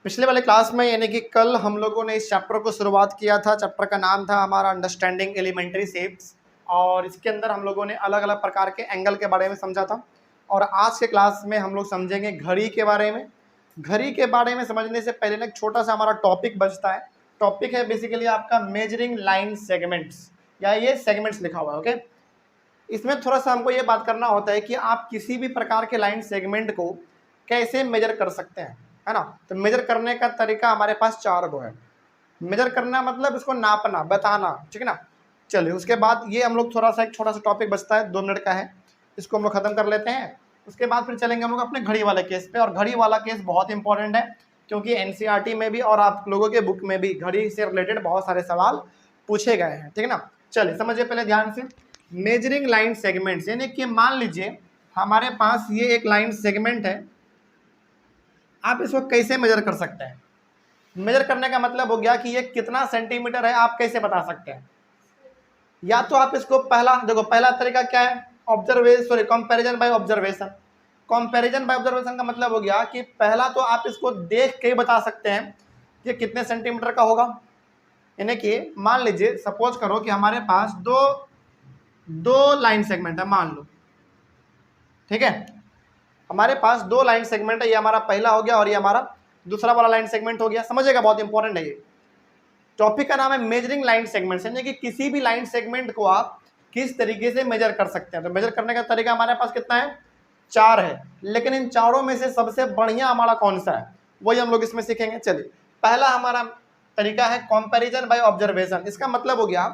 पिछले वाले क्लास में यानी कि कल हम लोगों ने इस चैप्टर को शुरुआत किया था। चैप्टर का नाम था हमारा अंडरस्टैंडिंग एलिमेंट्री शेप्स, और इसके अंदर हम लोगों ने अलग अलग प्रकार के एंगल के बारे में समझा था। और आज के क्लास में हम लोग समझेंगे घड़ी के बारे में। घड़ी के बारे में समझने से पहले ना एक छोटा सा हमारा टॉपिक बचता है। टॉपिक है बेसिकली आपका मेजरिंग लाइन सेगमेंट्स, या ये सेगमेंट्स लिखा हुआ है। ओके, इसमें थोड़ा सा हमको ये बात करना होता है कि आप किसी भी प्रकार के लाइन सेगमेंट को कैसे मेजर कर सकते हैं, है ना। तो मेजर करने का तरीका हमारे पास 4 गो है। मेजर करना मतलब इसको नापना, बताना, ठीक है ना। चलिए, उसके बाद ये हम लोग थोड़ा सा एक छोटा सा टॉपिक बचता है, 2 मिनट का है, इसको हम लोग खत्म कर लेते हैं। उसके बाद फिर चलेंगे हम लोग अपने घड़ी वाले केस पे। और घड़ी वाला केस बहुत इंपॉर्टेंट है, क्योंकि एनसीईआरटी में भी और आप लोगों के बुक में भी घड़ी से रिलेटेड बहुत सारे सवाल पूछे गए हैं, ठीक है ना। चलिए समझिए पहले ध्यान से। मेजरिंग लाइन सेगमेंट्स, यानी कि मान लीजिए हमारे पास ये एक लाइन सेगमेंट है, आप इसको कैसे मेजर कर सकते हैं। मेजर करने का मतलब हो गया कि ये कितना सेंटीमीटर है, आप कैसे बता सकते हैं। या तो आप इसको पहला तरीका क्या है, comparison by observation. Comparison by observation का मतलब हो गया कि पहला तो आप इसको देख के बता सकते हैं कि कितने सेंटीमीटर का होगा। यानी कि मान लीजिए सपोज करो कि हमारे पास दो लाइन सेगमेंट है, मान लो, ठीक है। हमारे पास 2 लाइन सेगमेंट है, ये हमारा पहला हो गया और ये हमारा दूसरा वाला लाइन सेगमेंट हो गया। समझिएगा, बहुत इंपॉर्टेंट है ये टॉपिक। का नाम है मेजरिंग लाइन सेगमेंट, यानी कि किसी भी लाइन सेगमेंट को आप किस तरीके से मेजर कर सकते हैं। तो मेजर करने का तरीका हमारे पास कितना है, 4 है। लेकिन इन चारों में से सबसे बढ़िया हमारा कौन सा है, वही हम लोग इसमें सीखेंगे। चलिए, पहला हमारा तरीका है कंपैरिजन बाय ऑब्जर्वेशन। इसका मतलब हो गया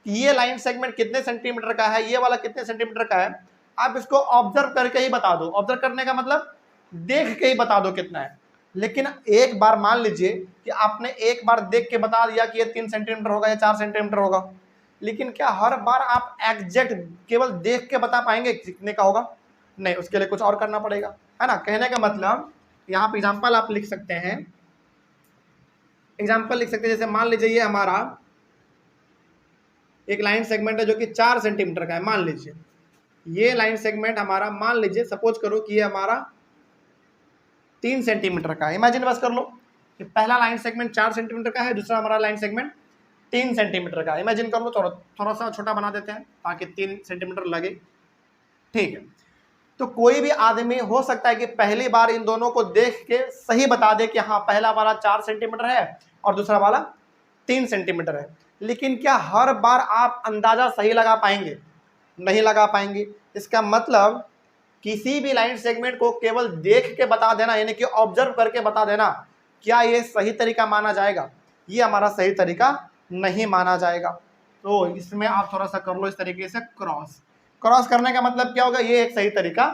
कि ये लाइन सेगमेंट कितने सेंटीमीटर का है, ये वाला कितने सेंटीमीटर का है, आप इसको ऑब्जर्व करके ही बता दो। ऑब्जर्व करने का मतलब देख के ही बता दो कितना है। लेकिन एक बार मान लीजिए कि आपने एक बार देख के बता दिया कि ये 3 सेंटीमीटर होगा या 4 सेंटीमीटर होगा, लेकिन क्या हर बार आप एग्जैक्ट केवल देख के बता पाएंगे कितने का होगा? नहीं, उसके लिए कुछ और करना पड़ेगा, है ना। कहने का मतलब यहाँ पे एग्जाम्पल आप लिख सकते हैं, जैसे मान लीजिए ये हमारा एक लाइन सेगमेंट है जो कि 4 सेंटीमीटर का है। मान लीजिए ये लाइन सेगमेंट हमारा, मान लीजिए सपोज करो कि ये हमारा 3 सेंटीमीटर का है। इमेजिन बस कर लो कि पहला लाइन सेगमेंट 4 सेंटीमीटर का है, दूसरा हमारा लाइन सेगमेंट 3 सेंटीमीटर का है। इमेजिन कर लो, थोड़ा सा छोटा बना देते हैं ताकि 3 सेंटीमीटर लगे, ठीक है। तो कोई भी आदमी हो सकता है कि पहली बार इन दोनों को देख के सही बता दे कि हाँ पहला वाला 4 सेंटीमीटर है और दूसरा वाला 3 सेंटीमीटर है। लेकिन क्या हर बार आप अंदाजा सही लगा पाएंगे? नहीं लगा पाएंगे। इसका मतलब किसी भी लाइन सेगमेंट को केवल देख के बता देना, यानी कि ऑब्जर्व करके बता देना, क्या ये सही तरीका माना जाएगा? ये हमारा सही तरीका नहीं माना जाएगा। तो इसमें आप थोड़ा सा कर लो इस तरीके से क्रॉस करने का मतलब क्या होगा, ये एक सही तरीका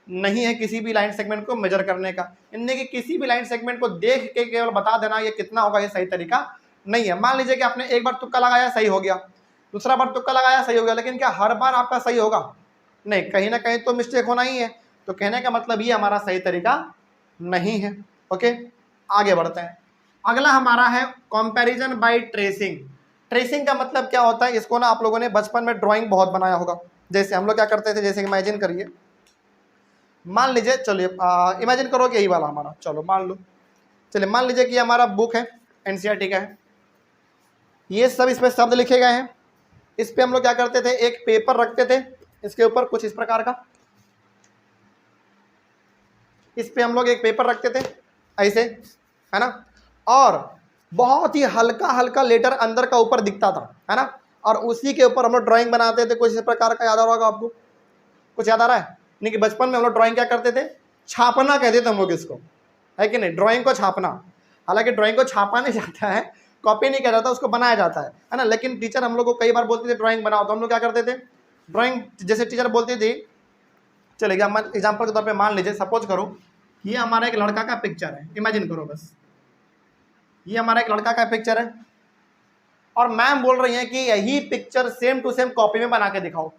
नहीं है किसी भी लाइन सेगमेंट को मेजर करने का। यानी कि किसी भी लाइन सेगमेंट को देख के केवल बता देना ये कितना होगा, ये सही तरीका नहीं है। मान लीजिए कि आपने एक बार तुक्का लगाया, सही हो गया, दूसरा बार तुक्का लगाया, सही हो गया, लेकिन क्या हर बार आपका सही होगा? नहीं, कहीं ना कहीं तो मिस्टेक होना ही है। तो कहने का मतलब ये हमारा सही तरीका नहीं है। ओके, आगे बढ़ते हैं। अगला हमारा है कंपैरिजन बाय ट्रेसिंग। ट्रेसिंग का मतलब क्या होता है, इसको ना आप लोगों ने बचपन में ड्राइंग बहुत बनाया होगा। जैसे हम लोग क्या करते थे, जैसे इमेजिन करिए, मान लीजिए, चलिए इमेजिन करो कि यही वाला हमारा, चलो मान लो, चलिए मान लीजिए कि हमारा बुक है, एनसीईआरटी का है, ये सब इस पर शब्द लिखे गए हैं। इस पे हम लोग क्या करते थे, एक पेपर रखते थे, इसके ऊपर कुछ इस प्रकार का, इस पे हम लोग एक पेपर रखते थे ऐसे, है ना। और बहुत ही हल्का हल्का लेटर अंदर का ऊपर दिखता था, है ना। और उसी के ऊपर हम लोग ड्राइंग बनाते थे कुछ इस प्रकार का। याद आ रहा होगा आपको? कुछ याद आ रहा है? नहीं कि बचपन में हम लोग ड्राइंग क्या करते थे, छापना कहते थे हम लोग इसको, है कि नहीं, ड्राइंग को छापना। हालांकि ड्राइंग को छापा नहीं जाता है, कॉपी नहीं किया जाता, उसको बनाया जाता है ना। लेकिन टीचर हम लोग को कई बार बोलते थे ड्राइंग बनाओ, तो हम लोग क्या करते थे, ड्राइंग जैसे टीचर बोलती थी, चलेगा एग्जाम्पल के तौर पे मान लीजिए, सपोज करो ये हमारा एक लड़का का पिक्चर है। इमेजिन करो बस, ये हमारा एक लड़का का पिक्चर है और मैम बोल रही है कि यही picture same to same copy में बना के दिखाओ,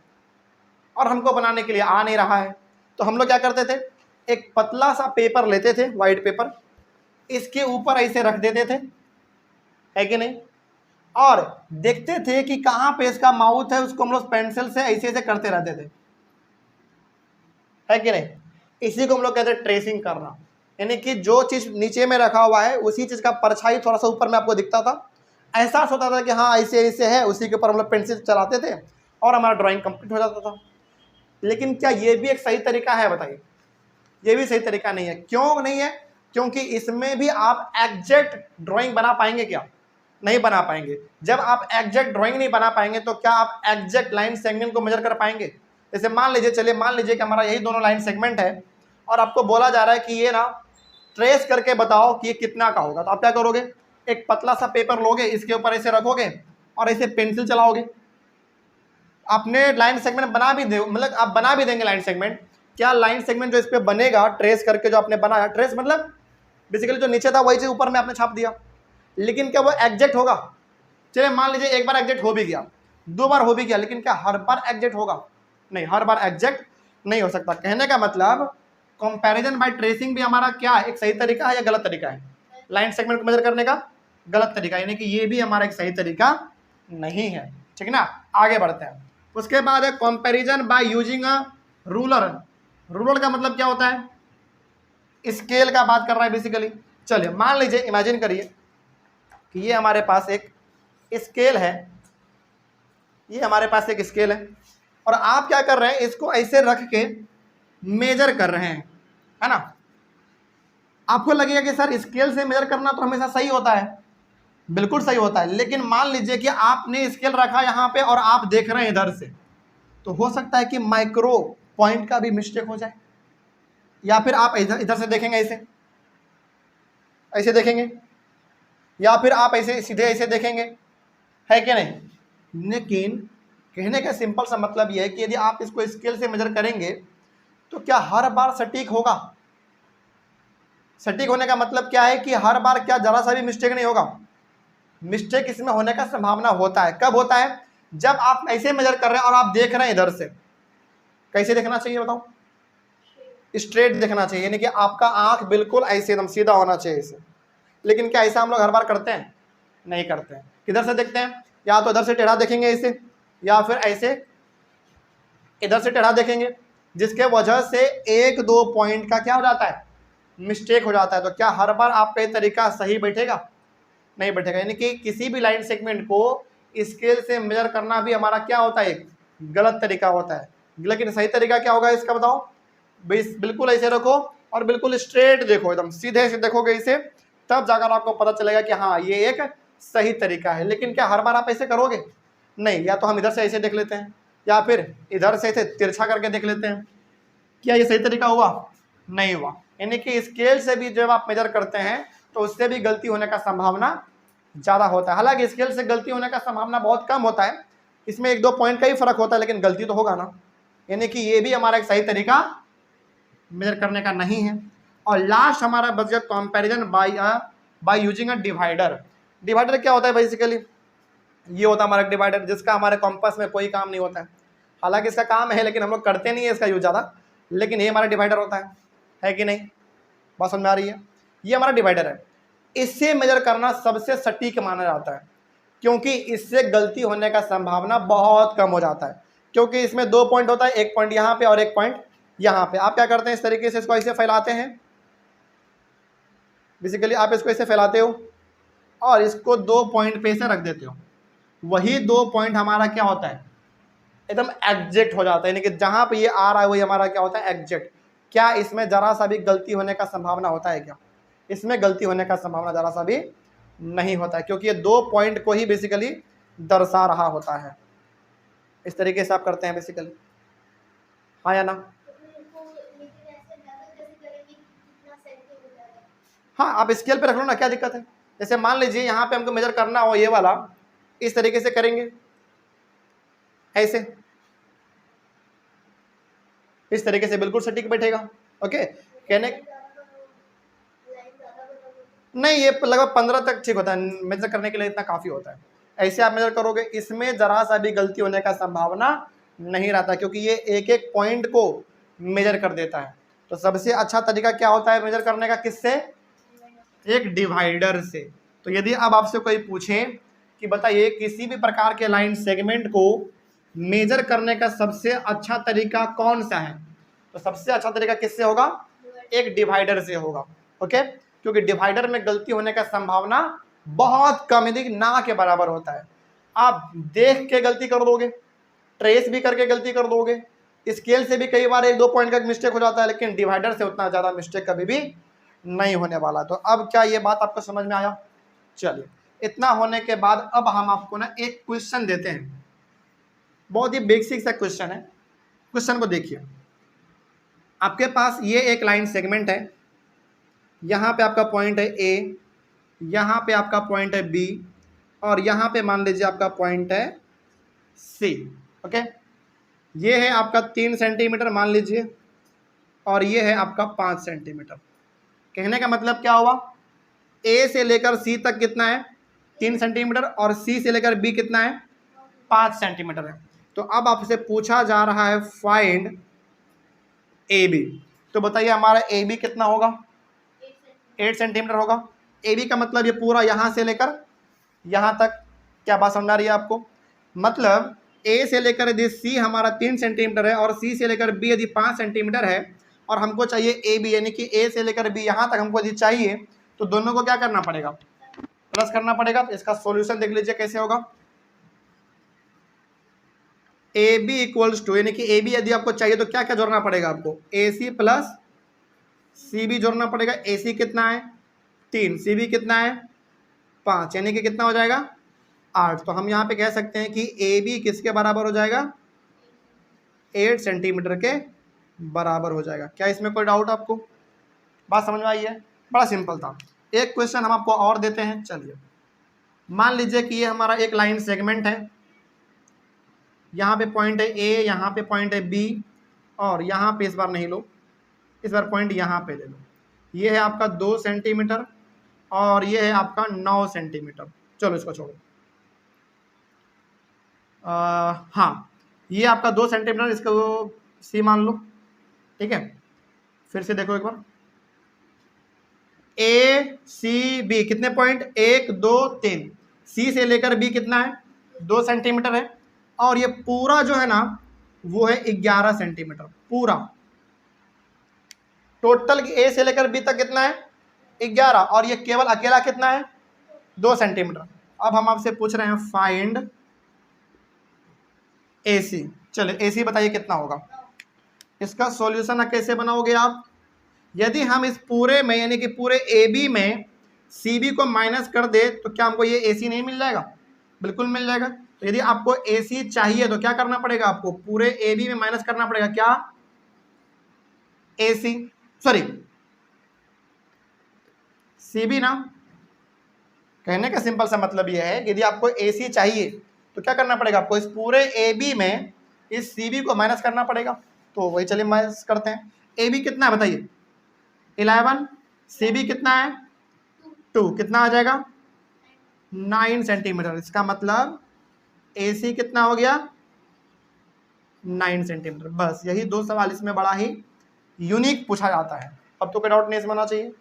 और हमको बनाने के लिए आ नहीं रहा है। तो हम लोग क्या करते थे, एक पतला सा पेपर लेते थे, वाइट पेपर, इसके ऊपर ऐसे रख देते थे, है कि नहीं, और देखते थे कि कहाँ पे इसका माउथ है, उसको हम लोग पेंसिल से ऐसे ऐसे करते रहते थे, है कि नहीं। इसी को हम लोग कहते हैं ट्रेसिंग करना। यानी कि जो चीज़ नीचे में रखा हुआ है उसी चीज़ का परछाई थोड़ा सा ऊपर में आपको दिखता था, एहसास होता था कि हाँ ऐसे ऐसे है, उसी के ऊपर हम लोग पेंसिल चलाते थे और हमारा ड्राइंग कंप्लीट हो जाता था। लेकिन क्या ये भी एक सही तरीका है? बताइए, ये भी सही तरीका नहीं है। क्यों नहीं है? क्योंकि इसमें भी आप एग्जैक्ट ड्राइंग बना पाएंगे क्या? नहीं बना पाएंगे। जब आप एग्जैक्ट ड्राइंग नहीं बना पाएंगे तो क्या आप एग्जैक्ट लाइन सेगमेंट को मेजर कर पाएंगे? जैसे मान लीजिए कि हमारा यही दोनों लाइन सेगमेंट है और आपको बोला जा रहा है कि ये ना ट्रेस करके बताओ कि ये कितना का होगा। तो आप क्या करोगे? एक पतला सा पेपर लोगे, इसके ऊपर ऐसे रखोगे और ऐसे पेंसिल चलाओगे। आपने लाइन सेगमेंट बना भी दे, मतलब आप बना भी देंगे लाइन सेगमेंट। क्या लाइन सेगमेंट जो इस पे बनेगा ट्रेस करके, जो आपने बनाया, ट्रेस मतलब बेसिकली जो नीचे था वही चीज ऊपर में आपने छाप दिया, लेकिन क्या वो एग्जैक्ट होगा? चलिए मान लीजिए एक बार एग्जैक्ट हो भी गया, 2 बार हो भी गया, लेकिन क्या हर बार एग्जैक्ट होगा? नहीं, हर बार एग्जैक्ट नहीं हो सकता। कहने का मतलब कंपैरिजन बाय ट्रेसिंग भी हमारा क्या एक सही तरीका है या गलत तरीका है? लाइन सेगमेंट को मेजर करने का गलत तरीका, यानी कि ये भी हमारा एक सही तरीका नहीं है। ठीक ना, आगे बढ़ते हैं। उसके बाद है comparison by using a ruler. Ruler का मतलब क्या होता है? स्केल का बात कर रहा है बेसिकली। चलिए मान लीजिए, इमेजिन करिए कि ये हमारे पास एक स्केल है, ये हमारे पास एक स्केल है और आप क्या कर रहे हैं, इसको ऐसे रख के मेजर कर रहे हैं, है ना। आपको लगेगा कि सर स्केल से मेजर करना तो हमेशा सही होता है, बिल्कुल सही होता है। लेकिन मान लीजिए कि आपने स्केल रखा यहाँ पे और आप देख रहे हैं इधर से, तो हो सकता है कि माइक्रो पॉइंट का भी मिस्टेक हो जाए, या फिर आप इधर से देखेंगे, ऐसे देखेंगे, या फिर आप ऐसे सीधे ऐसे देखेंगे, है कि नहीं। लेकिन कहने का सिंपल सा मतलब यह है कि यदि आप इसको स्केल से मेजर करेंगे तो क्या हर बार सटीक होगा? सटीक होने का मतलब क्या है कि हर बार क्या जरा सा भी मिस्टेक नहीं होगा? मिस्टेक इसमें होने का संभावना होता है। कब होता है? जब आप ऐसे मेजर कर रहे हैं और आप देख रहे हैं इधर से। कैसे देखना चाहिए बताओ? स्ट्रेट देखना चाहिए, यानी कि आपका आंख बिल्कुल ऐसे एकदम सीधा होना चाहिए ऐसे। लेकिन क्या ऐसा हम लोग हर बार करते हैं? नहीं करते हैं। किधर से देखते हैं? या तो इधर से टेढ़ा देखेंगे ऐसे, या फिर ऐसे इधर से टेढ़ा देखेंगे, जिसके वजह से 1-2 पॉइंट का क्या हो जाता है? मिस्टेक हो जाता है। तो क्या हर बार आपका ये तरीका सही बैठेगा? नहीं बैठेगा। यानी कि किसी भी लाइन सेगमेंट को स्केल से मेजर करना भी हमारा क्या होता है? एक गलत तरीका होता है। लेकिन सही तरीका क्या होगा इसका बताओ? बिल्कुल ऐसे रखो और बिल्कुल स्ट्रेट देखो, एकदम सीधे से देखोगे इसे, तब जाकर आपको पता चलेगा कि हाँ ये एक सही तरीका है। लेकिन क्या हर बार आप ऐसे करोगे? नहीं। या तो हम इधर से ऐसे देख लेते हैं, या फिर इधर से ऐसे तिरछा करके देख लेते हैं। क्या ये सही तरीका हुआ? नहीं हुआ। यानी कि स्केल से भी जब आप मेजर करते हैं तो उससे भी गलती होने का संभावना ज़्यादा होता है। हालांकि स्केल से गलती होने का संभावना बहुत कम होता है, इसमें 1-2 पॉइंट का ही फर्क होता है, लेकिन गलती तो होगा ना। यानी कि ये भी हमारा एक सही तरीका मेजर करने का नहीं है। और लास्ट हमारा बच गया comparison by using a divider. Divider क्या होता है? बेसिकली ये होता है हमारा डिवाइडर, जिसका हमारे कॉम्पास में कोई काम नहीं होता है। हालांकि इसका काम है, लेकिन हम लोग करते नहीं है इसका यूज ज़्यादा, लेकिन ये हमारा डिवाइडर होता है कि नहीं? बात समझ में आ रही है? ये हमारा डिवाइडर है। इससे मेजर करना सबसे सटीक माना जाता है, क्योंकि इससे गलती होने का संभावना बहुत कम हो जाता है। क्योंकि इसमें 2 पॉइंट होता है, एक पॉइंट यहाँ पे और एक पॉइंट यहाँ पे। आप क्या करते हैं? इस तरीके से इसको ऐसे फैलाते हैं, बेसिकली आप इसको ऐसे फैलाते हो और इसको 2 पॉइंट पे से रख देते हो। वही 2 पॉइंट हमारा क्या होता है? एकदम एग्जैक्ट हो जाता है। यानी कि जहाँ पे ये आ रहा है वही हमारा क्या होता है? एग्जैक्ट। क्या इसमें जरा सा भी गलती होने का संभावना होता है क्या? इसमें गलती होने का संभावना जरा सा भी नहीं होता है, क्योंकि ये 2 पॉइंट को ही बेसिकली दर्शा रहा होता है। इस तरीके से आप करते हैं बेसिकली, हाँ या ना? हाँ, आप स्केल पे रख लो ना, क्या दिक्कत है? जैसे मान लीजिए यहाँ पे हमको मेजर करना हो ये वाला, इस तरीके से करेंगे, ऐसे, इस तरीके से बिल्कुल सटीक बैठेगा। ओके, कहने नहीं, ये लगभग 15 तक ठीक होता है, मेजर करने के लिए इतना काफ़ी होता है। ऐसे आप मेजर करोगे, इसमें जरा सा भी गलती होने का संभावना नहीं रहता, क्योंकि ये एक पॉइंट को मेजर कर देता है। तो सबसे अच्छा तरीका क्या होता है मेजर करने का? किससे? एक डिवाइडर से। तो यदि अब आपसे कोई पूछे कि बताइए किसी भी प्रकार के लाइन सेगमेंट को मेजर करने का सबसे अच्छा तरीका कौन सा है, तो सबसे अच्छा तरीका किससे होगा? एक डिवाइडर से होगा। ओके, क्योंकि डिवाइडर में गलती होने का संभावना बहुत कम, यदि ना के बराबर होता है। आप देख के गलती कर दोगे, ट्रेस भी करके गलती कर दोगे, स्केल से भी कई बार 1-2 पॉइंट का मिस्टेक हो जाता है, लेकिन डिवाइडर से उतना ज़्यादा मिस्टेक कभी भी नहीं होने वाला। तो अब क्या ये बात आपको समझ में आया? चलिए, इतना होने के बाद अब हम आपको ना एक क्वेश्चन देते हैं, बहुत ही बेसिक सा क्वेश्चन है। क्वेश्चन को देखिए, आपके पास ये एक लाइन सेगमेंट है, यहाँ पे आपका पॉइंट है ए, यहाँ पे आपका पॉइंट है बी, और यहाँ पे मान लीजिए आपका पॉइंट है सी। ओके, ये है आपका 3 सेंटीमीटर मान लीजिए, और ये है आपका 5 सेंटीमीटर। कहने का मतलब क्या हुआ, ए से लेकर सी तक कितना है, 3 सेंटीमीटर, और सी से लेकर बी कितना है, 5 सेंटीमीटर है। तो अब आपसे पूछा जा रहा है फाइंड ए बी। तो बताइए हमारा ए बी कितना होगा, 8 सेंटीमीटर होगा। ए बी का मतलब ये पूरा यहाँ से लेकर यहाँ तक, क्या बात समझ आ रही है आपको? मतलब ए से लेकर यदि सी हमारा 3 सेंटीमीटर है और सी से लेकर बी यदि 5 सेंटीमीटर है, और हमको चाहिए ए बी, यानी कि ए से लेकर बी यहाँ तक हमको यदि चाहिए, तो दोनों को क्या करना पड़ेगा, प्लस करना पड़ेगा। तो इसका सॉल्यूशन देख लीजिए कैसे होगा। ए बी इक्वल्स टू, यानी कि ए बी यदि आपको चाहिए तो क्या क्या जोड़ना पड़ेगा आपको, ए सी प्लस सी बी जोड़ना पड़ेगा। ए सी कितना है 3, सी बी कितना है 5, यानी कि कितना हो जाएगा 8। तो हम यहाँ पे कह सकते हैं कि ए बी किसके बराबर हो जाएगा, 8 सेंटीमीटर के बराबर हो जाएगा। क्या इसमें कोई डाउट आपको? बात समझ में आई है? बड़ा सिंपल था। एक क्वेश्चन हम आपको और देते हैं। चलिए, मान लीजिए कि ये हमारा एक लाइन सेगमेंट है, यहाँ पे पॉइंट है ए, यहाँ पे पॉइंट है बी, और यहाँ पे इस बार नहीं लो, इस बार पॉइंट यहाँ पे ले लो। ये है आपका 2 सेंटीमीटर और ये है आपका 9 सेंटीमीटर। चलो इसको छोड़ो। हाँ, ये आपका 2 सेंटीमीटर, इसको सी मान लो, ठीक है। फिर से देखो एक बार, ए सी बी कितने पॉइंट, 1 2 3, सी से लेकर बी कितना है 2 सेंटीमीटर है, और ये पूरा जो है ना वो है 11 सेंटीमीटर पूरा। टोटल ए से लेकर बी तक कितना है 11, और ये केवल अकेला कितना है 2 सेंटीमीटर। अब हम आपसे पूछ रहे हैं फाइंड ए सी। चलिए ए सी बताइए कितना होगा। इसका सॉल्यूशन कैसे बनाओगे आप, यदि हम इस पूरे में यानी कि पूरे ए बी में सी बी को माइनस कर दे तो क्या हमको ये ए सी नहीं मिल जाएगा? बिल्कुल मिल जाएगा। तो यदि आपको ए सी चाहिए तो क्या करना पड़ेगा आपको, पूरे ए बी में माइनस करना पड़ेगा क्या, ए सी, सॉरी सी बी ना। कहने का सिंपल सा मतलब यह है कि यदि आपको ए सी चाहिए तो क्या करना पड़ेगा आपको, इस पूरे ए बी में इस सी बी को माइनस करना पड़ेगा। तो वही चलिए माइनस करते हैं। ए बी कितना है बताइए 11, सी बी कितना है 2, कितना आ जाएगा 9 सेंटीमीटर। इसका मतलब ए सी कितना हो गया 9 सेंटीमीटर। बस यही 2 सवाल इसमें बड़ा ही यूनिक पूछा जाता है। अब तो कोई डाउट नहीं इसमें होना चाहिए।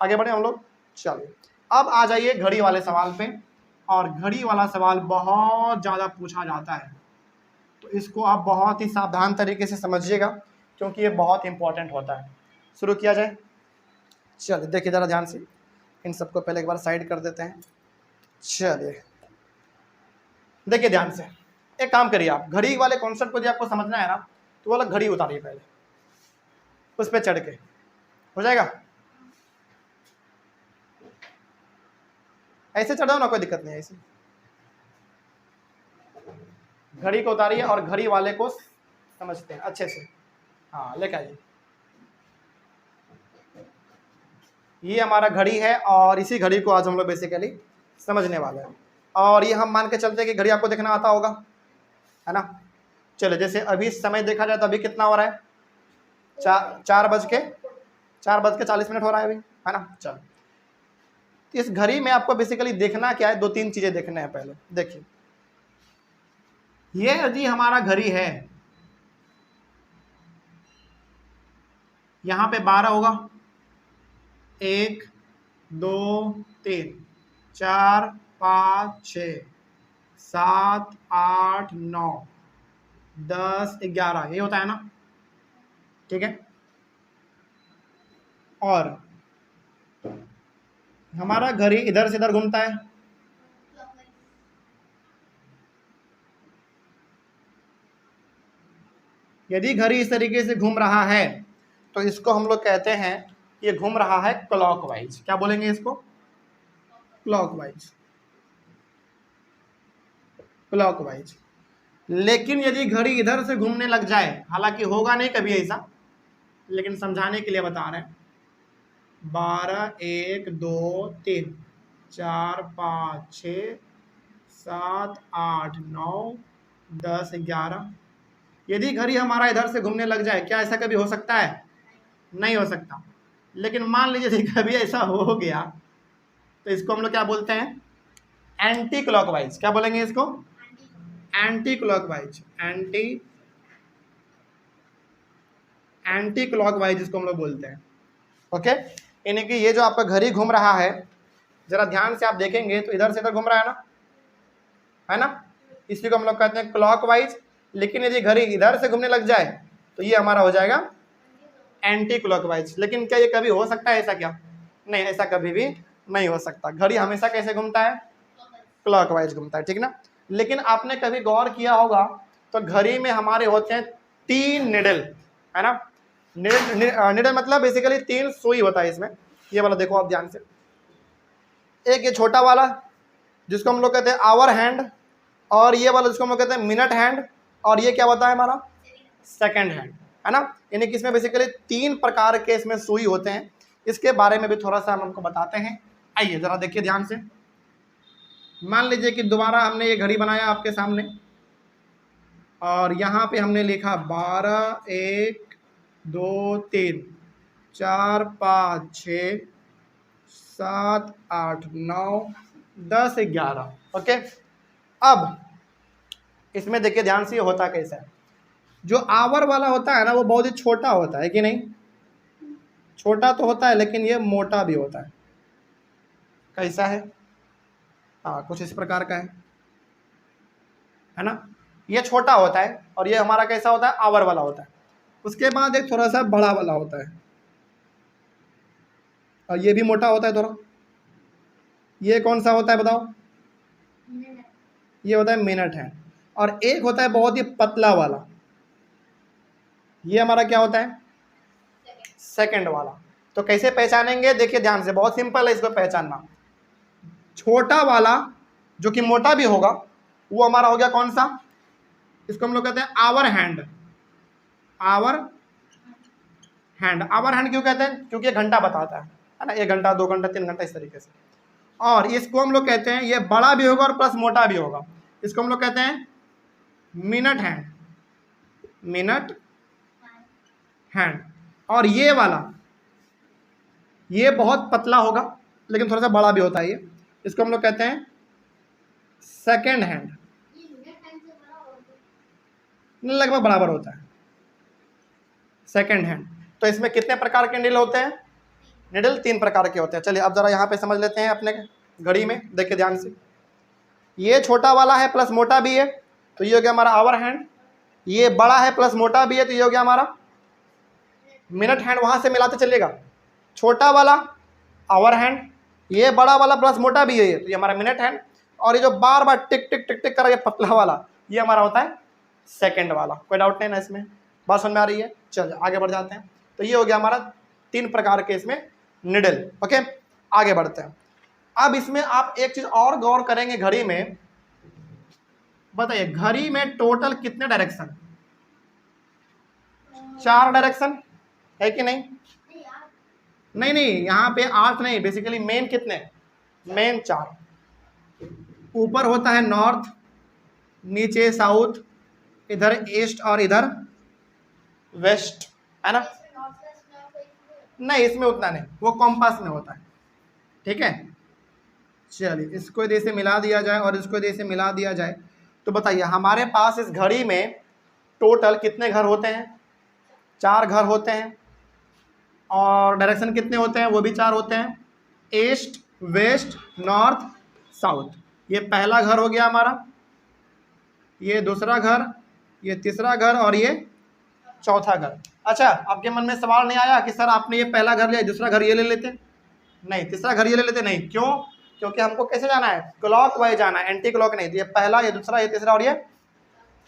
आगे बढ़े हम लोग। चलिए अब आ जाइए घड़ी वाले सवाल पे, और घड़ी वाला सवाल बहुत ज़्यादा पूछा जाता है, तो इसको आप बहुत ही सावधान तरीके से समझिएगा क्योंकि ये बहुत इंपॉर्टेंट होता है। शुरू किया जाए। चलिए देखिए ज़रा ध्यान से, इन सबको पहले एक बार साइड कर देते हैं। चलिए देखिए ध्यान से, एक काम करिए आप, घड़ी वाले कॉन्सेप्ट को जो आपको समझना है ना, तो वो वाला घड़ी उतारिए पहले, उस पर चढ़ के हो जाएगा। ऐसे चढ़ाओ ना, कोई दिक्कत नहीं है। ऐसे घड़ी को उतारिए और घड़ी वाले को समझते हैं अच्छे से। हाँ लेके आइए। ये हमारा घड़ी है और इसी घड़ी को आज हम लोग बेसिकली समझने वाले हैं। और ये हम मान के चलते हैं कि घड़ी आपको देखना आता होगा, है ना। चलो जैसे अभी समय देखा जाए तो अभी कितना हो रहा है, 4:40 हो रहा है अभी, है ना। चलो इस घड़ी में आपको बेसिकली देखना क्या है, 2-3 चीजें देखने हैं। पहले देखिए, ये यदि हमारा घड़ी है, यहाँ पे 12 होगा, 1 2 3 4 5 6 7 8 9 10 11, ये होता है ना, ठीक है। और हमारा घड़ी इधर से इधर घूमता है, यदि घड़ी इस तरीके से घूम रहा है तो इसको हम लोग कहते हैं ये घूम रहा है क्लॉकवाइज। क्या बोलेंगे इसको? Clockwise, clockwise. लेकिन यदि घड़ी इधर से घूमने लग जाए, हालांकि होगा नहीं कभी ऐसा, लेकिन समझाने के लिए बता रहे हैं, 12 1 2 3 4 5 6 7 8 9 10 11, यदि घड़ी हमारा इधर से घूमने लग जाए, क्या ऐसा कभी हो सकता है? नहीं हो सकता। लेकिन मान लीजिए यदि कभी ऐसा हो गया तो इसको हम लोग क्या बोलते हैं? Anti clockwise. क्या बोलेंगे इसको? एंटी क्लॉकवाइज, एंटी क्लॉकवाइज इसको हम लोग बोलते हैं। ओके, यानी कि ये जो आपका घड़ी घूम रहा है, जरा ध्यान से आप देखेंगे तो इधर से इधर घूम रहा है ना, है ना? इसी को हम लोग कहते हैं क्लॉकवाइज। लेकिन यदि घड़ी इधर से घूमने लग जाए तो ये हमारा हो जाएगा एंटी क्लॉकवाइज। लेकिन क्या ये कभी हो सकता है ऐसा? क्या नहीं, ऐसा कभी भी नहीं हो सकता। घड़ी हमेशा कैसे घूमता है? क्लॉकवाइज घूमता है, ठीक ना? लेकिन आपने कभी गौर किया होगा तो घड़ी में हमारे होते हैं 3 निडल, है ना? निडल मतलब बेसिकली 3 सुई होता है इसमें। ये वाला देखो आप ध्यान से, एक ये छोटा वाला जिसको हम लोग कहते हैं आवर हैंड, और ये वाला जिसको हम लोग कहते हैं मिनट हैंड, और ये क्या होता है हमारा? सेकंड हैंड, है ना? यानी कि इसमें बेसिकली 3 प्रकार के इसमें सुई होते हैं। इसके बारे में भी थोड़ा सा हम आपको बताते हैं। आइए जरा देखिए ध्यान से। मान लीजिए कि दोबारा हमने ये घड़ी बनाया आपके सामने, और यहाँ पे हमने लिखा 12 1 2 3 4 5 6 7 8 9 10 11। ओके, अब इसमें देखिए ध्यान से ये होता कैसा है। जो आवर वाला होता है ना, वो बहुत ही छोटा होता है कि नहीं? छोटा तो होता है लेकिन ये मोटा भी होता है। कैसा है? हाँ, कुछ इस प्रकार का है ना? ये छोटा होता है और ये हमारा कैसा होता है? आवर वाला होता है। उसके बाद एक थोड़ा सा बड़ा वाला होता है, और ये भी मोटा होता है थोड़ा। ये कौन सा होता है बताओ? ये होता है मिनट है। और एक होता है बहुत ही पतला वाला, ये हमारा क्या होता है? सेकंड वाला। तो कैसे पहचानेंगे? देखिए ध्यान से, बहुत सिंपल है इसको पहचानना। छोटा वाला जो कि मोटा भी होगा वो हमारा हो गया कौन सा? इसको हम लोग कहते हैं hour hand. Hour hand, hour hand क्यों कहते हैं? क्योंकि ये घंटा बताता है ना? 1 घंटा 2 घंटा 3 घंटा इस तरीके से। और इसको हम लोग कहते हैं, ये बड़ा भी होगा और प्लस मोटा भी होगा, इसको हम लोग कहते हैं मिनट हैंड, मिनट हैंड। और ये वाला, ये बहुत पतला होगा लेकिन थोड़ा सा बड़ा भी होता है, ये इसको हम लोग कहते हैं सेकंड हैंड। लगभग बराबर होता है, सेकंड हैंड। तो इसमें कितने प्रकार के निडल होते हैं? निडल 3 प्रकार के होते हैं। चलिए अब जरा यहाँ पे समझ लेते हैं अपने घड़ी में। देखिए ध्यान से, ये छोटा वाला है प्लस मोटा भी है तो ये हो गया हमारा आवर हैंड। ये बड़ा है प्लस मोटा भी है तो ये हो गया हमारा मिनट हैंड। वहां से मिलाते चलेगा, छोटा वाला आवर हैंड, ये बड़ा वाला प्लस मोटा भी है तो ये हमारा मिनट हैंड, और ये जो बार बार टिक टिक टिक टिक कर रहा है पतला वाला, ये हमारा होता है सेकंड वाला। कोई डाउट नहीं ना इसमें? बात समझ में आ रही है? चलिए आगे बढ़ जाते हैं। तो ये हो गया हमारा 3 प्रकार के इसमें निडल। ओके, आगे बढ़ते हैं। अब इसमें आप एक चीज और गौर करेंगे, घड़ी में बताइए, घड़ी में टोटल कितने डायरेक्शन? 4 डायरेक्शन है कि नहीं? नहीं, यहाँ पे 8 नहीं, बेसिकली मेन कितने? मेन 4। ऊपर होता है नॉर्थ, नीचे साउथ, इधर ईस्ट और इधर वेस्ट, है ना? नहीं, इसमें उतना नहीं, वो कॉम्पास में होता है। ठीक है, चलिए इसको इधर से मिला दिया जाए और इसको इधर से मिला दिया जाए तो बताइए हमारे पास इस घड़ी में टोटल कितने घर होते हैं? 4 घर होते हैं। और डायरेक्शन कितने होते हैं? वो भी 4 होते हैं, ईस्ट वेस्ट नॉर्थ साउथ। ये पहला घर हो गया हमारा, ये दूसरा घर, ये तीसरा घर और ये चौथा घर। अच्छा, आपके मन में सवाल नहीं आया कि सर आपने ये पहला घर लिया, दूसरा घर ये ले लेते? नहीं, तीसरा घर ये ले लेते नहीं, क्यों? क्योंकि हमको कैसे जाना है, क्लॉक वाइज जाना है, एंटी क्लॉक नहीं। तो ये पहला, ये दूसरा, ये तीसरा और ये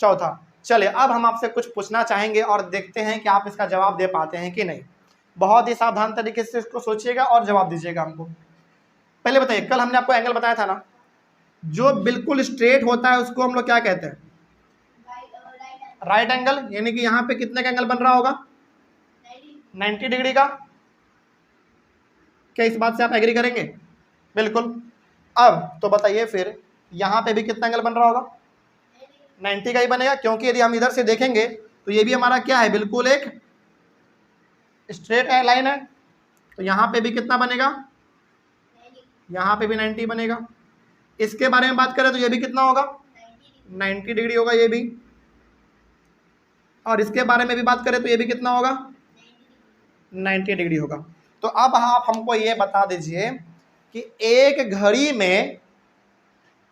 चौथा। चलिए अब हम आपसे कुछ पूछना चाहेंगे और देखते हैं कि आप इसका जवाब दे पाते हैं कि नहीं। बहुत ही सावधान तरीके से इसको सोचिएगा और जवाब दीजिएगा हमको। पहले बताइए, कल हमने आपको एंगल बताया था ना, जो बिल्कुल स्ट्रेट होता है उसको हम लोग क्या कहते हैं, राइट एंगल। यानी कि यहाँ पे कितने का एंगल बन रहा होगा, 90 डिग्री का। क्या इस बात से आप एग्री करेंगे? बिल्कुल। अब तो बताइए फिर यहाँ पे भी कितना एंगल बन रहा होगा, 90 का ही बनेगा, क्योंकि यदि हम इधर से देखेंगे तो ये भी हमारा क्या है, बिल्कुल एक स्ट्रेट लाइन है। तो यहाँ पे भी कितना बनेगा, यहाँ पे भी 90 बनेगा। इसके बारे में बात करें तो ये भी कितना होगा, 90 डिग्री होगा ये भी। और इसके बारे में भी बात करें तो ये भी कितना होगा, 90 डिग्री होगा। तो अब आप हमको ये बता दीजिए कि एक घड़ी में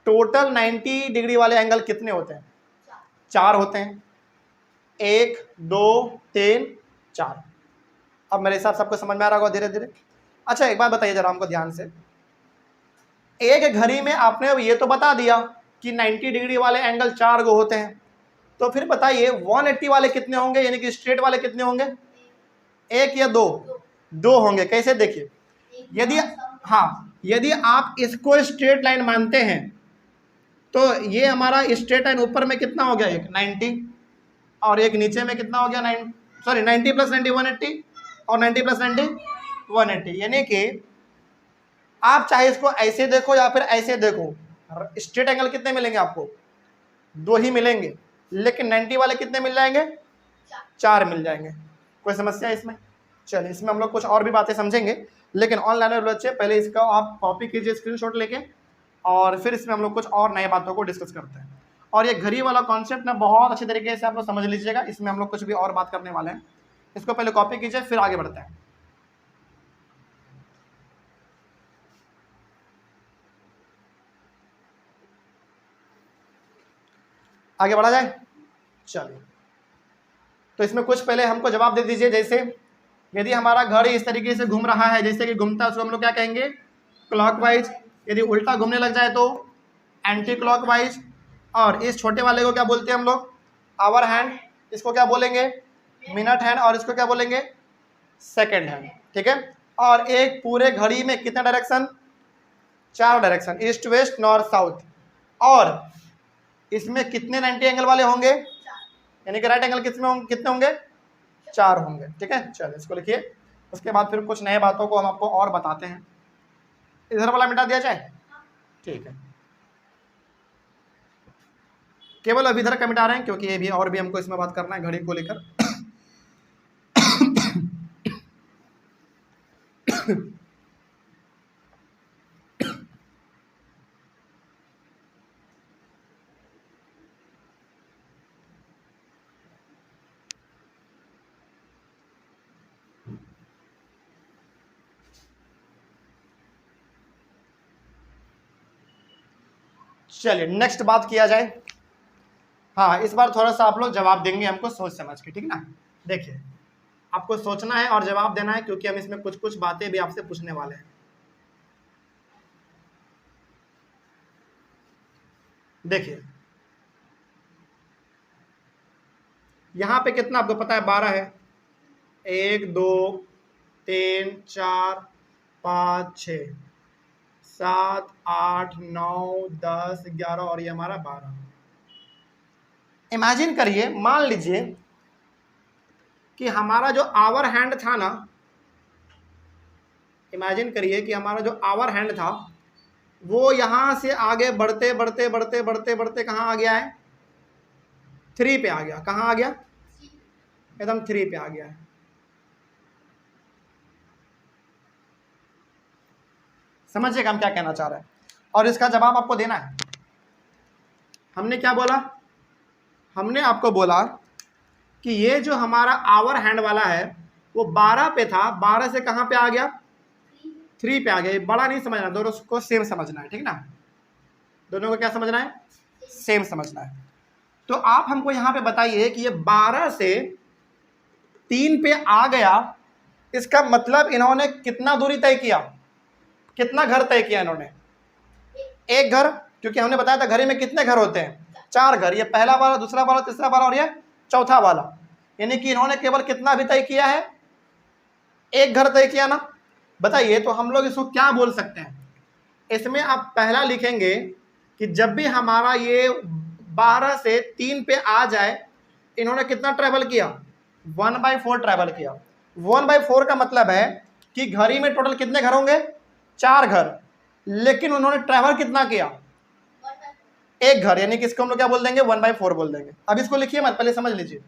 टोटल 90 डिग्री वाले एंगल कितने होते हैं? 4 होते हैं। 1 2 3 4। अब मेरे हिसाब से सबको समझ में आ रहा होगा धीरे धीरे। अच्छा एक बात बताइए जरा हमको ध्यान से, एक घड़ी में आपने ये तो बता दिया कि 90 डिग्री वाले एंगल 4 गो होते हैं, तो फिर बताइए 180 वाले कितने होंगे, यानी कि स्ट्रेट वाले कितने होंगे, 1 या 2? 2 होंगे। कैसे, देखिए, यदि यदि आप इसको स्ट्रेट लाइन मानते हैं तो ये हमारा स्ट्रेट लाइन ऊपर में कितना हो गया, एक 90, और एक नीचे में कितना हो गया, 90 प्लस 90 180, और 90 प्लस 90 180। यानी कि आप चाहे इसको ऐसे देखो या फिर ऐसे देखो, स्ट्रेट एंगल कितने मिलेंगे आपको, 2 ही मिलेंगे, लेकिन 90 वाले कितने मिल जाएंगे, 4 मिल जाएंगे। कोई समस्या है इसमें? चलिए इसमें हम लोग कुछ और भी बातें समझेंगे, लेकिन ऑनलाइन वाले बच्चे पहले इसका आप कॉपी कीजिए स्क्रीनशॉट लेके, और फिर इसमें हम लोग कुछ और नए बातों को डिस्कस करते हैं। और ये घड़ी वाला कॉन्सेप्ट ना बहुत अच्छे तरीके से आप लोग समझ लीजिएगा, इसमें हम लोग कुछ भी और बात करने वाले हैं। इसको पहले कॉपी कीजिए फिर आगे बढ़ते हैं। आगे बढ़ा जाए, चलिए। तो इसमें कुछ पहले हमको जवाब दे दीजिए। जैसे यदि हमारा घड़ी इस तरीके से घूम रहा है, जैसे कि घूमता है, उसको हम लोग क्या कहेंगे, क्लॉकवाइज। यदि उल्टा घूमने लग जाए तो एंटी क्लॉकवाइज। और इस छोटे वाले को क्या बोलते हैं हम लोग, आवर हैंड। इसको क्या बोलेंगे, मिनट हैंड। और इसको क्या बोलेंगे, सेकेंड हैंड। ठीक है। और एक पूरे घड़ी में कितना direction, 4 direction, east west north south. और इसमें कितने 90 एंगल वाले होंगे, यानी कि राइट एंगल कितने होंगे, 4 होंगे। ठीक है, चलिए इसको लिखिए। उसके बाद फिर कुछ नए बातों को हम आपको और बताते हैं। इधर वाला मिटा दिया जाए, ठीक है। केवल अब इधर का मिटा रहे हैं क्योंकि ये भी और भी हमको इसमें बात करना है घड़ी को लेकर। चलिए नेक्स्ट बात किया जाए। हाँ, इस बार थोड़ा सा आप लोग जवाब देंगे हमको सोच समझ के, ठीक ना। देखिए आपको सोचना है और जवाब देना है, क्योंकि हम इसमें कुछ कुछ बातें भी आपसे पूछने वाले हैं। देखिए यहाँ पे कितना आपको पता है, 12 है। 1 2 3 4 5 6 7 8 9 10 11 और ये हमारा 12। इमेजिन करिए, मान लीजिए कि हमारा जो आवर हैंड था ना, इमेजिन करिए कि हमारा जो आवर हैंड था वो यहां से आगे बढ़ते बढ़ते बढ़ते बढ़ते बढ़ते कहां आ गया है, 3 पे आ गया। कहां आ गया, एकदम 3 पे आ गया है। समझिएगा हम क्या कहना चाह रहे हैं, और इसका जवाब आपको देना है। हमने क्या बोला, हमने आपको बोला कि ये जो हमारा आवर हैंड वाला है वो 12 पे था, 12 से कहां पे आ गया, 3 पे आ गया। ये बड़ा नहीं समझना, दोनों को सेम समझना है, ठीक ना। दोनों को क्या समझना है, सेम समझना है। तो आप हमको यहां पे बताइए कि ये 12 से 3 पे आ गया, इसका मतलब इन्होंने कितना दूरी तय किया, कितना घर तय किया इन्होंने? एक घर, क्योंकि हमने बताया था घड़ी में कितने घर होते हैं? 4 घर। ये पहला वाला, दूसरा वाला, तीसरा वाला और ये चौथा वाला। यानी कि इन्होंने केवल कितना भी तय किया है? एक घर तय किया ना। बताइए तो हम लोग इसको क्या बोल सकते हैं? इसमें आप पहला लिखेंगे कि जब भी हमारा ये 12 से 3 पे आ जाए, इन्होंने कितना ट्रेवल किया? 1/4 ट्रेवल किया। 1/4 का मतलब है कि घड़ी में टोटल कितने घर होंगे? 4 घर, लेकिन उन्होंने ट्रेवल कितना किया? एक घर। यानी कि इसको हम लोग क्या बोल देंगे? 1/4 बोल देंगे। अब इसको लिखिए मत, पहले समझ लीजिए,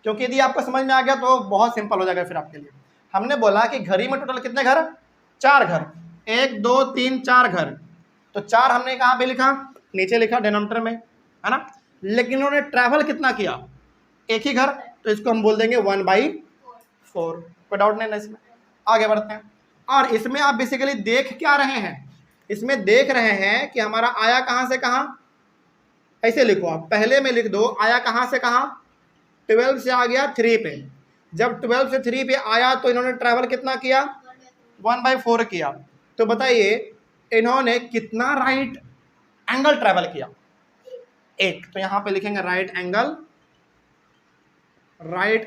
क्योंकि यदि आपको समझ में आ गया तो बहुत सिंपल हो जाएगा फिर आपके लिए। हमने बोला कि घड़ी में टोटल कितने घर? 4 घर। 1 2 3 4 घर। तो 4 हमने कहाँ पे लिखा? नीचे लिखा डिनोमिनेटर में, है ना। लेकिन उन्होंने ट्रैवल कितना किया? एक ही घर, तो इसको हम बोल देंगे 1/4। कोई डाउट नहीं ना इसमें? आगे बढ़ते हैं। और इसमें आप बेसिकली देख क्या रहे हैं? इसमें देख रहे हैं कि हमारा आया कहाँ से कहाँ। ऐसे लिखो आप, पहले में लिख दो आया कहाँ से कहाँ? 12 से आ गया 3 पे। जब 12 से 3 पे आया तो इन्होंने ट्रैवल कितना किया? 1/4 किया। तो बताइए इन्होंने कितना राइट एंगल ट्रैवल किया? एक। तो यहां पे लिखेंगे राइट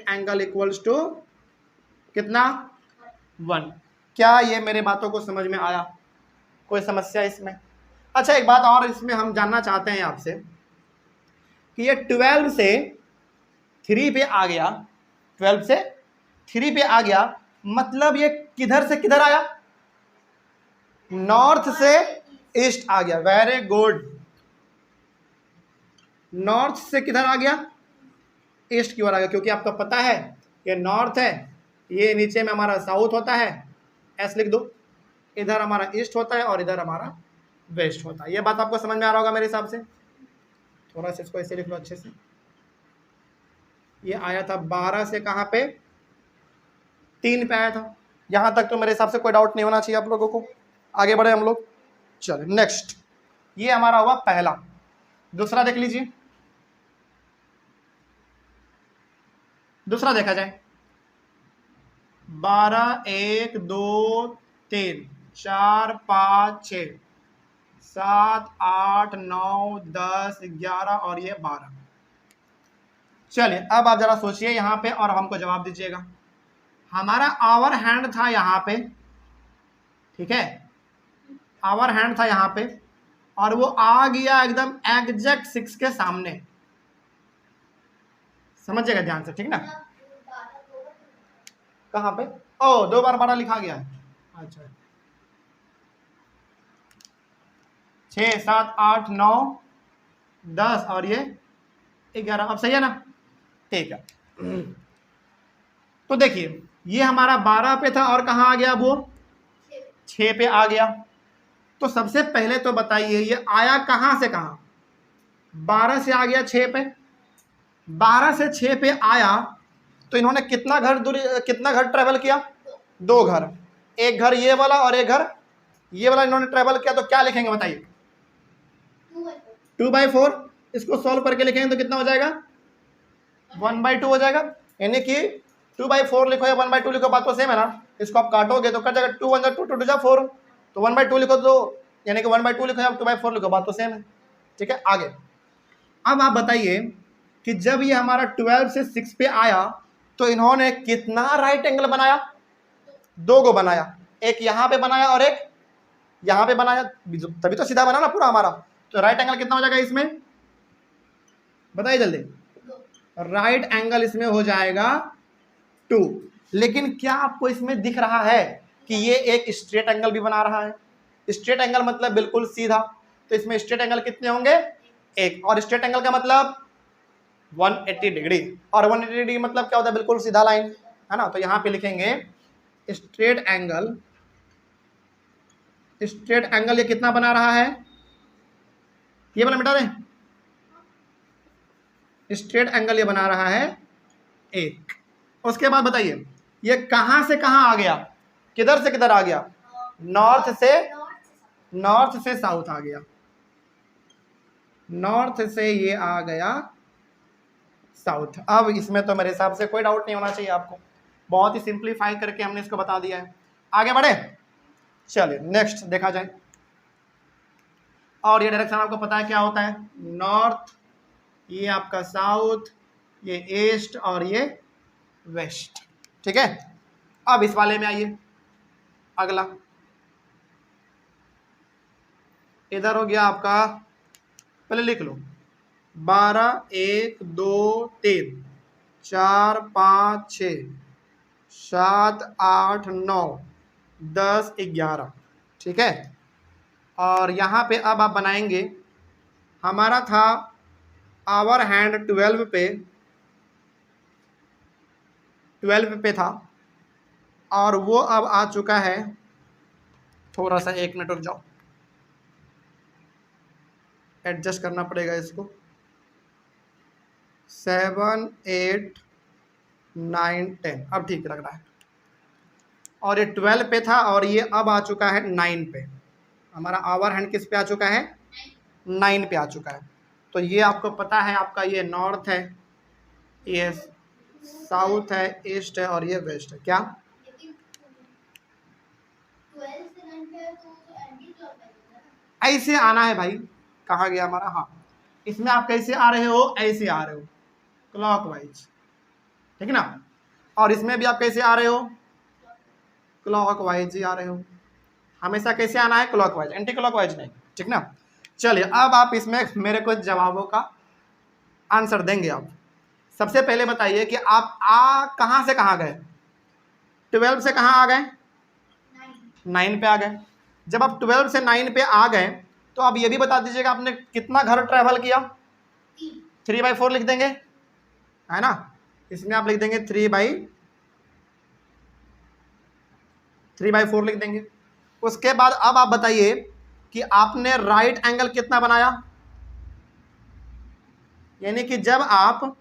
एंगल इक्वल्स टू कितना? 1। क्या ये मेरे बातों को समझ में आया? कोई समस्या इसमें? अच्छा, एक बात और इसमें हम जानना चाहते हैं आपसे कि ये 12 से 3 पे आ गया, 12 से 3 पे आ गया, मतलब ये किधर से किधर आया? नॉर्थ से ईस्ट आ गया। Very good. नॉर्थ से किधर आ गया? ईस्ट की ओर आ गया, क्योंकि आपको पता है ये नॉर्थ है, ये नीचे में हमारा साउथ होता है, ऐसे लिख दो। इधर हमारा ईस्ट होता है और इधर हमारा वेस्ट होता है। ये बात आपको समझ में आ रहा होगा मेरे हिसाब से। थोड़ा सा इसको ऐसे लिख लो अच्छे से। ये आया था 12 से कहाँ पे? 3 पे आया था। यहां तक तो मेरे हिसाब से कोई डाउट नहीं होना चाहिए आप लोगों को। आगे बढ़े हम लोग। चलो नेक्स्ट, ये हमारा हुआ पहला। दूसरा देख लीजिए। दूसरा देखा जाए, 12 1 2 3 4 5 6 7 8 9 10 11 और ये 12। चलिए अब आप जरा सोचिए यहां पे और हमको जवाब दीजिएगा। हमारा आवर हैंड था यहां पे, ठीक है, आवर हैंड था यहां पे, और वो आ गया एकदम एग्जैक्ट 6 के सामने। समझिएगा ध्यान से, ठीक ना। कहां पे? ओ, 2 बार 12 लिखा गया है। अच्छा, 6 7 8 9 10 और ये 11। अब सही है ना? ठीक है। तो देखिए ये हमारा 12 पे था और कहाँ आ गया? वो 6 पे आ गया। तो सबसे पहले तो बताइए ये आया कहाँ से कहाँ? 12 से आ गया 6 पे। 12 से 6 पे आया तो इन्होंने कितना घर ट्रेवल किया? 2 घर। एक घर ये वाला और एक घर ये वाला इन्होंने ट्रेवल किया। तो क्या लिखेंगे बताइए? 2/4। इसको सॉल्व करके लिखेंगे तो कितना हो जाएगा? 1/2 हो जाएगा। यानी कि 2/4 लिखो या 1/2 लिखो, बात तो सेम है ना। इसको आप काटोगे तो कट जाएगा। 2 1 2 2 2 4। तो 1/2 लिखो तो यानी कि 1/2 लिखो या 2/4 लिखो, बात तो सेम है। ठीक है, आगे। अब आप बताइए कि जब ये हमारा 12 से 6 पे आया तो इन्होंने कितना राइट एंगल बनाया? 2 को बनाया। एक यहाँ पे बनाया और एक यहाँ पे बनाया, तभी तो सीधा बना ना पूरा हमारा। तो राइट एंगल कितना हो जाएगा इसमें? बताइए जल्दी। राइट एंगल इसमें हो जाएगा 2। लेकिन क्या आपको इसमें दिख रहा है कि ये एक स्ट्रेट एंगल भी बना रहा है? स्ट्रेट एंगल मतलब बिल्कुल सीधा। तो इसमें स्ट्रेट एंगल कितने होंगे? 1। और स्ट्रेट एंगल का मतलब 180 डिग्री। और 180 डिग्री मतलब क्या होता है? बिल्कुल सीधा लाइन, है ना। तो यहां पे लिखेंगे स्ट्रेट एंगल। स्ट्रेट एंगल ये कितना बना रहा है? ये वाला मिटा दें। स्ट्रेट एंगल ये बना रहा है 1। उसके बाद बताइए ये कहां से कहां आ गया? किधर से किधर आ गया? नॉर्थ से साउथ आ गया। नॉर्थ से ये आ गया साउथ। अब इसमें तो मेरे हिसाब से कोई डाउट नहीं होना चाहिए आपको। बहुत ही सिंप्लीफाई करके हमने इसको बता दिया है। आगे बढ़े। चलिए नेक्स्ट देखा जाए। और ये डायरेक्शन आपको पता है क्या होता है, नॉर्थ, ये आपका साउथ, ये ईस्ट और ये वेस्ट। ठीक है, अब इस वाले में आइए, अगला इधर हो गया आपका, पहले लिख लो 12 1 2 3 4 5 6 7 8 9 10 11। ठीक है, और यहाँ पे अब आप बनाएंगे, हमारा था आवर हैंड 12 पे था, और वो अब आ चुका है, थोड़ा सा 1 मिनट रुक जाओ, एडजस्ट करना पड़ेगा इसको, 7 8 9 10, अब ठीक लग रहा है। और ये 12 पे था और ये अब आ चुका है 9 पे। हमारा आवर हैंड किस पे आ चुका है, 9 पे आ चुका है। तो ये आपको पता है, आपका ये नॉर्थ है, ये साउथ है, ईस्ट है और ये वेस्ट है। क्या ऐसे आना है भाई, कहाँ गया हमारा, हाँ इसमें आप कैसे आ रहे हो, ऐसे आ रहे हो क्लॉकवाइज, ठीक ना। और इसमें भी आप कैसे आ रहे हो, क्लॉकवाइज ही आ रहे हो। हमेशा कैसे आना है, क्लॉकवाइज, एंटी क्लॉकवाइज नहीं, ठीक ना। चलिए अब आप इसमें मेरे को जवाबों का आंसर देंगे। आप सबसे पहले बताइए कि आप कहाँ से कहाँ गए, 12 से कहाँ आ गए, 9 पे आ गए। जब आप 12 से 9 पे आ गए तो आप ये भी बता दीजिएगा आपने कितना घर ट्रैवल किया, 3/4 लिख देंगे, है ना। इसमें आप लिख देंगे 3/4 लिख देंगे। उसके बाद अब आप बताइए कि आपने राइट एंगल कितना बनाया, यानी कि जब आप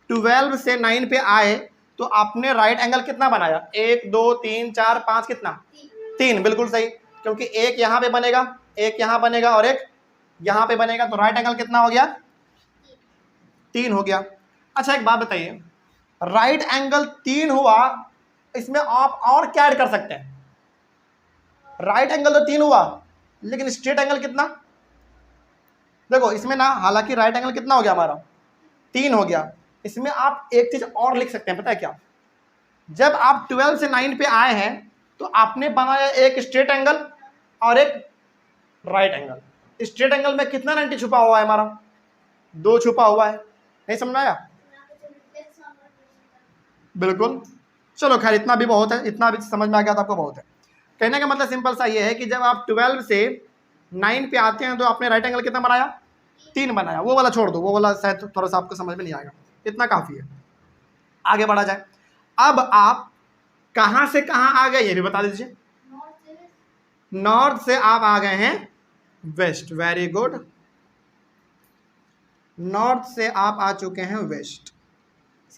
12 से 9 पे आए तो आपने राइट एंगल कितना बनाया, 1 2 3 4 5, कितना, 3, बिल्कुल सही, क्योंकि एक यहाँ पे बनेगा, एक यहाँ बनेगा और एक यहाँ पे बनेगा, तो राइट एंगल कितना हो गया, 3 हो गया। अच्छा एक बात बताइए, राइट एंगल 3 हुआ, इसमें आप और क्या ऐड कर सकते हैं, राइट एंगल तो 3 हुआ लेकिन स्ट्रेट एंगल कितना, देखो इसमें ना, हालांकि राइट एंगल कितना हो गया हमारा, 3 हो गया। इसमें आप एक चीज और लिख सकते हैं, पता है क्या, जब आप 12 से 9 पे आए हैं तो आपने बनाया एक स्ट्रेट एंगल और एक राइट एंगल। स्ट्रेट एंगल में कितना 90 छुपा हुआ है हमारा, 2 छुपा हुआ है, नहीं समझ आया, बिल्कुल। चलो खैर इतना भी बहुत है, इतना भी समझ में आ गया तो आपको बहुत है। कहने का मतलब सिंपल सा ये है कि जब आप 12 से 9 पे आते हैं तो आपने राइट एंगल कितना बनाया, 3 बनाया। वो वाला छोड़ दो, वो वाला शायद थोड़ा सा आपको समझ में नहीं आएगा, इतना काफ़ी है। आगे बढ़ा जाए, अब आप कहाँ से कहाँ आ गए ये भी बता दीजिए। नॉर्थ से आप आ गए हैं वेस्ट, वेरी गुड, नॉर्थ से आप आ चुके हैं वेस्ट,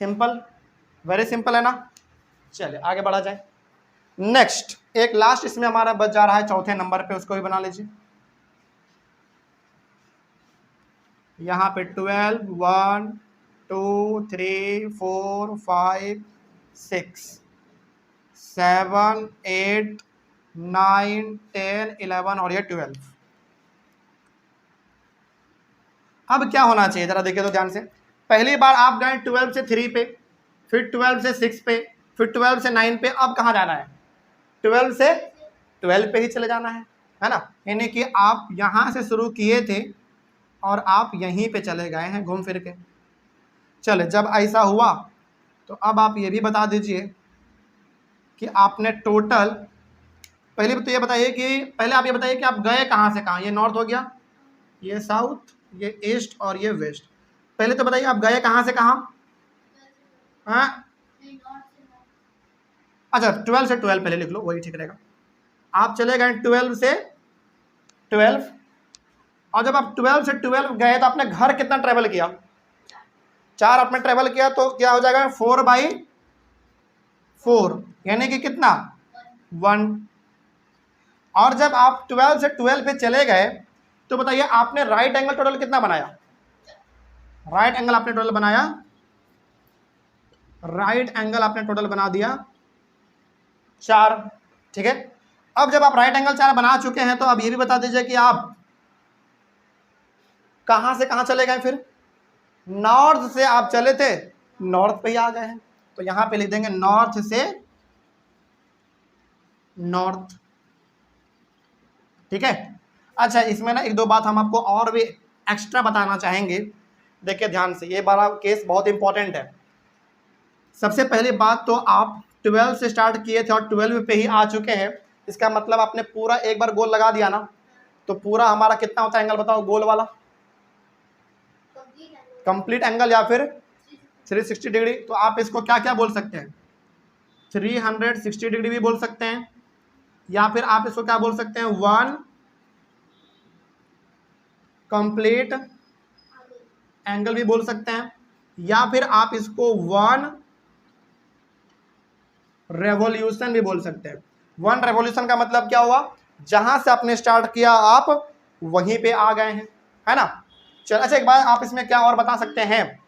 सिंपल, वेरी सिंपल है ना। चलिए आगे बढ़ा जाए। नेक्स्ट एक लास्ट इसमें हमारा बच जा रहा है चौथे नंबर पे, उसको भी बना लीजिए। यहाँ पे 12 1 2 3 4 5 6 7 8 9 10 11 और ये 12। अब क्या होना चाहिए जरा देखिए तो ध्यान से, पहली बार आप गए 12 से 3 पे, फिर 12 से 6 पे, फिर 12 से 9 पे, अब कहाँ जाना है, 12 से 12 पे ही चले जाना है ना। यानी कि आप यहाँ से शुरू किए थे और आप यहीं पे चले गए हैं घूम फिर के। चले जब ऐसा हुआ तो अब आप ये भी बता दीजिए कि आपने टोटल, पहले तो ये बताइए कि पहले आप ये बताइए कि आप गए कहाँ से कहाँ, ये नॉर्थ हो गया, ये साउथ, ये ईस्ट और ये वेस्ट। पहले तो बताइए आप गए कहाँ से कहाँ, हाँ अच्छा 12 से 12 पहले लिख लो, वही ठीक रहेगा। आप चले गए 12 से 12, और जब आप 12 से 12 गए तो आपने घर कितना ट्रेवल किया, 4 आपने ट्रेवल किया, तो क्या हो जाएगा 4/4, यानी कि कितना 1। और जब आप 12 से 12 पे चले गए तो बताइए आपने राइट एंगल टोटल कितना बनाया, राइट एंगल आपने टोटल बनाया, राइट एंगल आपने टोटल बना दिया 4, ठीक है। अब जब आप राइट एंगल चार बना चुके हैं तो अब ये भी बता दीजिए कि आप कहां से कहां चले गए। फिर नॉर्थ से आप चले थे, नॉर्थ पे ही आ गए हैं, तो यहां पे लिख देंगे नॉर्थ से नॉर्थ। ठीक है। अच्छा, इसमें ना एक दो बात हम आपको और भी एक्स्ट्रा बताना चाहेंगे। देखिए ध्यान से, ये बड़ा केस बहुत इंपॉर्टेंट है। सबसे पहली बात तो आप 12 से स्टार्ट किए थे और 12 पे ही आ चुके हैं, इसका मतलब आपने पूरा एक बार गोल लगा दिया ना, तो पूरा हमारा कितना होता है एंगल बताओ, गोल वाला कंप्लीट एंगल या फिर 360 डिग्री। तो आप इसको क्या क्या बोल सकते हैं, 360 डिग्री भी बोल सकते हैं, या फिर आप इसको क्या बोल सकते हैं, 1 कंप्लीट एंगल भी बोल सकते हैं, या फिर आप इसको 1 रेवोल्यूशन भी बोल सकते हैं। 1 रेवोल्यूशन का मतलब क्या हुआ, जहां से आपने स्टार्ट किया आप वहीं पे आ गए हैं, है ना। चल अच्छा, एक बार आप इसमें क्या और बता सकते हैं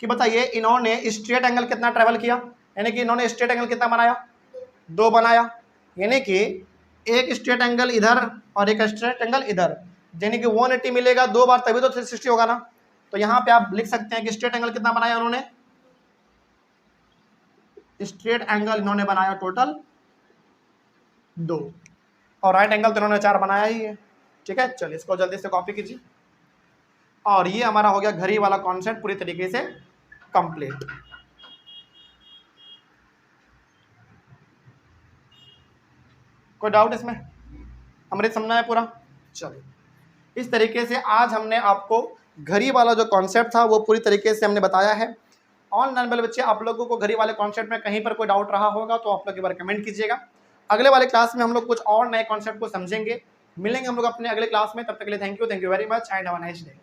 कि बताइए इन्होंने स्ट्रेट एंगल कितना ट्रेवल किया, यानी कि इन्होंने स्ट्रेट एंगल कितना बनाया, 2 बनाया, यानी कि एक स्ट्रेट एंगल इधर और एक स्ट्रेट एंगल इधर, यानी कि 180 मिलेगा 2 बार, तभी तो 360 होगा ना। तो यहाँ पे आप लिख सकते हैं कि स्ट्रेट एंगल कितना बनाया उन्होंने, स्ट्रेट एंगल इन्होंने बनाया टोटल 2, और राइट एंगल तो इन्होंने 4 बनाया ही है। ठीक है, चलिए इसको जल्दी से कॉपी कीजिए, और ये हमारा हो गया घड़ी वाला कॉन्सेप्ट पूरी तरीके से कंप्लीट। कोई डाउट इसमें, हमारे समझना है पूरा। चलिए, इस तरीके से आज हमने आपको घड़ी वाला जो कॉन्सेप्ट था वो पूरी तरीके से हमने बताया है। ऑनलाइन वाले बच्चे, आप लोगों को घड़ी वाले कॉन्सेप्ट में कहीं पर कोई डाउट रहा होगा तो आप लोग एक बार कमेंट कीजिएगा। अगले वाले क्लास में हम लोग कुछ और नए कॉन्सेप्ट को समझेंगे। मिलेंगे हम लोग अपने अगले क्लास में, तब तक के लिए thank you very much and have a nice day.